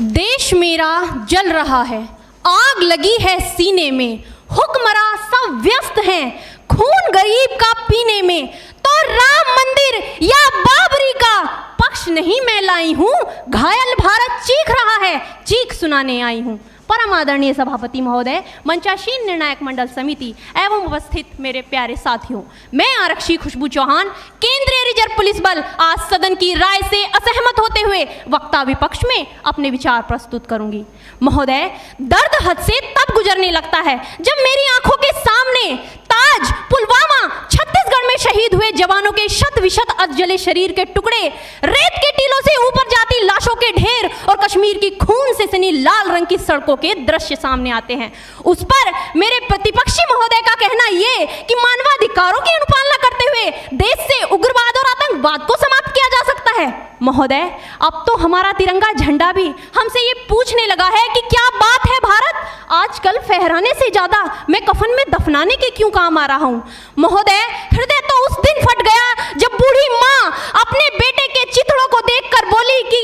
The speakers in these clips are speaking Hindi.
देश मेरा जल रहा है, आग लगी है सीने में, हुक्मरां सब व्यस्त हैं खून गरीब का पीने में। तो राम मंदिर या बाबरी का पक्ष नहीं मैं लाई हूँ, घायल भारत चीख रहा है, चीख सुनाने आई हूँ। परम आदरणीय सभापति महोदय, मंचासीन निर्णायक मंडल समिति एवं उपस्थित मेरे प्यारे साथियों, मैं आरक्षी खुशबू चौहान केंद्रीय रिजर्व पुलिस बल आज सदन की राय से असहमत होते हुए वक्ता विपक्ष में अपने विचार प्रस्तुत करूंगी। महोदय, दर्द हद से तब गुजरने लगता है जब मेरी आंखों के सामने ताज, पुलवामा, छत्तीसगढ़ में शहीद हुए जवानों के शत विशत अधजले शरीर के टुकड़े, रेत के टीलों से ऊपर जाती लाशों के ढेर और कश्मीर की खून से सनी लाल रंग की सड़कों के दृश्य सामने आते हैं। उस पर मेरे प्रतिपक्षी महोदय का कहना ये कि मानवाधिकारों की अनुपालना करते हुए देश से उग्रवाद और आतंकवाद को समाप्त किया जा सकता है। महोदय, अब तो हमारा तिरंगा झंडा भी हमसे ये पूछने लगा है कि क्या बात है भारत, आजकल फहराने से ज्यादा मैं कफन में दफनाने के क्यों काम आ रहा हूँ। महोदय, हृदय तो उस दिन फट गया जब बूढ़ी माँ अपने बेटे के चिथड़ों को देखकर बोली कि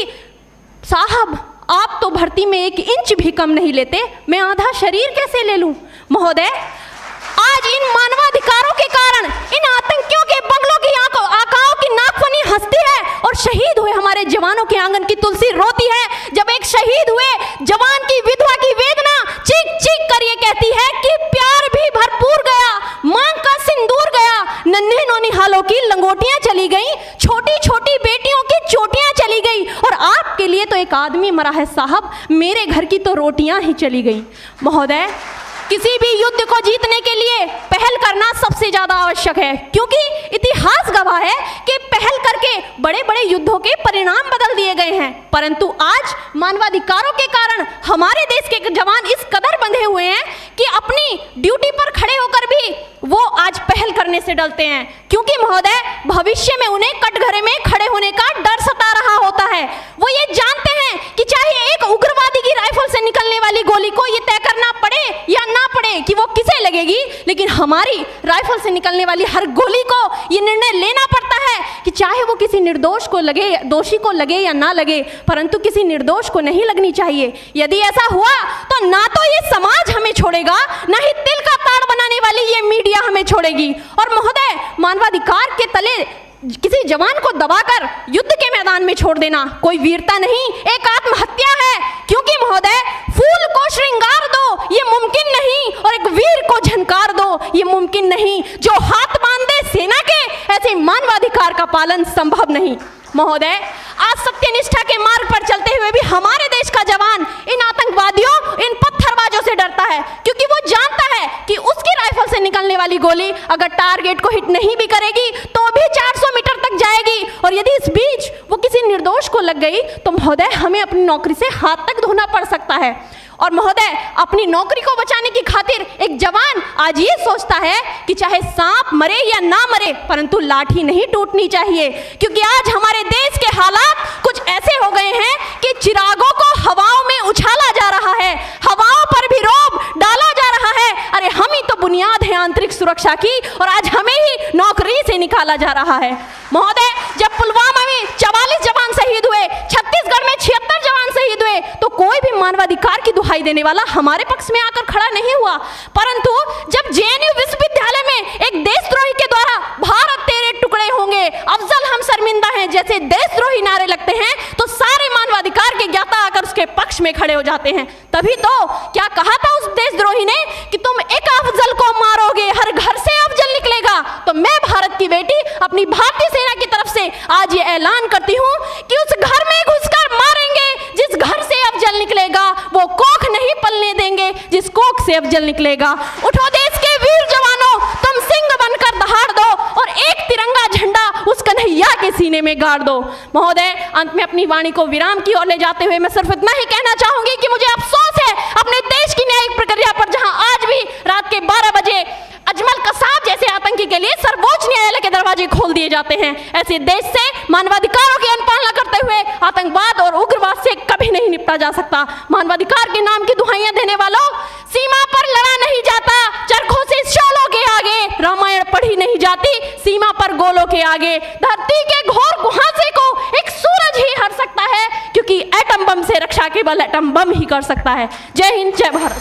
साहब, आप तो भर्ती में 1 इंच भी कम नहीं लेते, मैं आधा शरीर कैसे ले लूं। महोदय, आज इन मानवाधिकारों के कारण इन आतंकियों के बंगलों की आकाओं की नाकफनी हंसती है और शहीद हुए हमारे जवानों के आंगन की तुलसी रोती है। जब एक शहीद हुए जवान की विधवा की वेदना चीख चीख कर ये कहती है कि प्यार भी भरपूर गया, मांग का सिंदूर गया, नन्हे नौनिहालों की लंगोटियां चली गई, छोटी छोटी बेटियों की चोटियां चली गई और आपके लिए तो एक आदमी मरा है साहब, मेरे घर की तो रोटियां ही चली गई। महोदय, किसी भी युद्ध को जीतने के लिए पहल करना सबसे ज्यादा आवश्यक है, क्योंकि इतिहास गवाह है कि पहल करके बड़े बड़े युद्धों के परिणाम बदल दिए गए हैं। परंतु आज मानवाधिकारों के कारण हमारे देश के जवान इस कदर बंधे हुए हैं कि अपनी ड्यूटी पर खड़े होकर भी वो आज पहल करने से डरते हैं, क्योंकि महोदय भविष्य में उन्हें कटघरे में खड़े होने का डर सता रहा होता है। वो ये जानते हैं कि चाहे एक उग्रवादी की राइफल से निकलने वाली गोली को ये तय करना पड़े या ना पड़े कि वो किसे लगेगी, लेकिन हमारी राइफल से निकलने वाली हर गोली को ये निर्णय लेना पड़ता है कि चाहे वो किसी निर्दोष को लगे, दोषी को लगे या ना लगे, परंतु किसी निर्दोष को नहीं लगनी चाहिए। यदि ऐसा हुआ तो ना तो ये समाज हमें छोड़ेगा, ना ही तिल का ताड़ बनाने वाली ये मीडिया हमें छोड़ेगी। और महोदय, मानवाधिकार के तले किसी जवान को दबाकर युद्ध के मैदान में छोड़ देना कोई वीरता नहीं, एक आत्महत्या है। क्योंकि महोदय, फूल को श्रृंगार दो ये मुमकिन नहीं और एक वीर को झनकार दो ये मुमकिन नहीं। जो हाथ बांध दे सेना के, ऐसे मानवाधिकार का पालन संभव नहीं। महोदय, आज सत्यनिष्ठा के मार्ग पर चलते हुए भी हमारे देश का जवान इन आतंकवादियों, इन पत्थरबाजों से डरता है, क्योंकि वो जानता है कि उसकी राइफल से निकलने वाली गोली अगर टारगेट को हिट नहीं भी करेगी तो भी 400 मीटर तक जाएगी, और यदि इस बीच वो किसी निर्दोष को लग गई तो महोदय हमें अपनी नौकरी से हाथ तक धोना पड़ सकता है। और महोदय, अपनी नौकरी को बचाने की खातिर एक जवान आज ये सोचता है कि चाहे सांप मरे या ना मरे, परंतु लाठी नहीं टूटनी चाहिए, क्योंकि आज हमारे देश के हालात कुछ ऐसे हो गए हैं कि चिरागों को हवाओं में उछाला जा रहा है, हवाओं पर भी रोब डाला जा रहा है। अरे हम ही तो बुनियाद है आंतरिक सुरक्षा की, और आज हमें ही नौकरी से निकाला जा रहा है। महोदय, जब पुलवामा में 44 जवान शहीद हुए, छत्तीसगढ़ में 76 जवान शहीद हुए, तो कोई भी मानवाधिकार की दुहाई देने वाला हमारे पक्ष में आकर खड़ा नहीं हुआ। परंतु जब जेएनयू विश्वविद्यालय में एक देशद्रोही के द्वारा भारत तेरे टुकड़े होंगे, अफजल हम शर्मिंदा हैं जैसे देशद्रोही नारे लगते हैं, तो सारे मानवाधिकार के ज्ञाता आकर उसके पक्ष में खड़े हो जाते हैं। तभी तो क्या कहा था उस देशद्रोही ने कि तुम एक अफजल को मारोगे, हर घर से अफजल निकलेगा। तो मैं भारत की बेटी अपनी भारतीय सेना की तरफ से आज ये ऐलान करती हूँ कि उस घर में घुसकर मारेंगे जिस घर से अफजल निकलेगा, वो कोख नहीं पलने देंगे जिस कोख से अफजल निकलेगा। उठो देश के वीर जवानों, तुम सिंह बनकर दहाड़ दो और एक तिरंगा झंडा उस कन्हैया के सीने में गाड़ दो। महोदय, अंत में अपनी वाणी को विराम की ओर ले जाते हुए मैं सिर्फ इतना ही कहना चाहूंगी कि मुझे अफसोस है अपने देश की न्यायिक प्रक्रिया पर, जहां आज भी रात के 12 बजे अजमल कसाब जैसे आतंकी के लिए सर्वोच्च न्यायालय के दरवाजे खोल दिए जाते हैं। ऐसे देश से मानवाधिकारों की अनुपालना करते हुए आतंकवाद और उग्रवाद से कभी नहीं निपटा जा सकता। मानवाधिकार के नाम की दुहाइयां देने वालों, सीमा पर लड़ा नहीं जाता चरखों से शोलों के आगे, रामायण पढ़ी नहीं जाती सीमा पर गोलों के आगे। धरती के घोर कुहासे को एक सूरज ही हर सकता है, क्योंकि एटम बम से रक्षा केवल एटम बम ही कर सकता है। जय हिंद, जय भारत।